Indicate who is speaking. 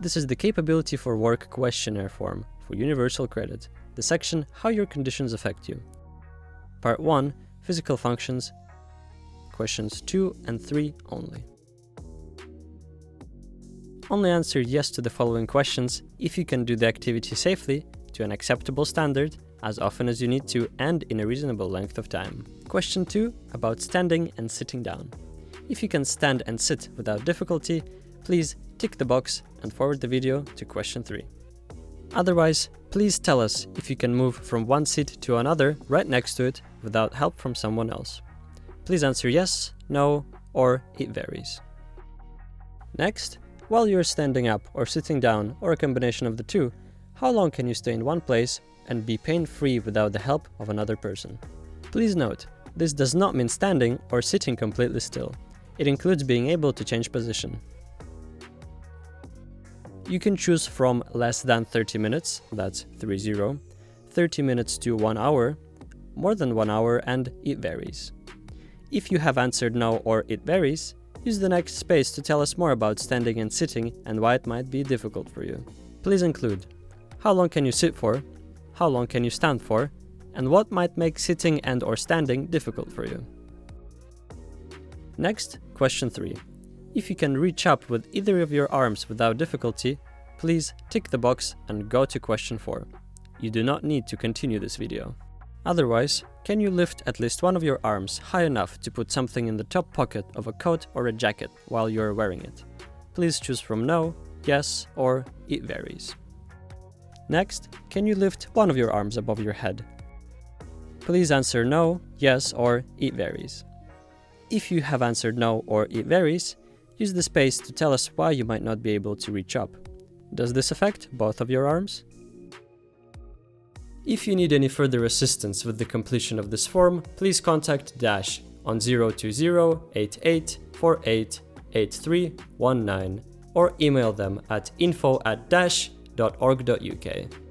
Speaker 1: This is the Capability for Work questionnaire form for Universal Credit, the section How your conditions affect you. Part 1, Physical functions, questions 2 and 3 only. Only answer yes to the following questions if you can do the activity safely, to an acceptable standard, as often as you need to, and in a reasonable length of time. Question 2, about standing and sitting down. If you can stand and sit without difficulty, please tick the box and forward the video to question 3. Otherwise, please tell us if you can move from one seat to another right next to it without help from someone else. Please answer yes, no, or it varies. Next, while you're standing up or sitting down or a combination of the two, how long can you stay in one place and be pain-free without the help of another person? Please note, this does not mean standing or sitting completely still. It includes being able to change position. You can choose from less than 30 minutes, that's 30, 30 minutes to 1 hour, more than 1 hour, and it varies. If you have answered no or it varies, use the next space to tell us more about standing and sitting and why it might be difficult for you. Please include how long can you sit for, how long can you stand for, and what might make sitting and or standing difficult for you. Next, question 3. If you can reach up with either of your arms without difficulty, please tick the box and go to question 4. You do not need to continue this video. Otherwise, can you lift at least one of your arms high enough to put something in the top pocket of a coat or a jacket while you're wearing it? Please choose from no, yes, or it varies. Next, can you lift one of your arms above your head? Please answer no, yes, or it varies. If you have answered no or it varies, use the space to tell us why you might not be able to reach up. Does this affect both of your arms? If you need any further assistance with the completion of this form, please contact Dash on 020-8848-8319 or email them at info@dash.org.uk.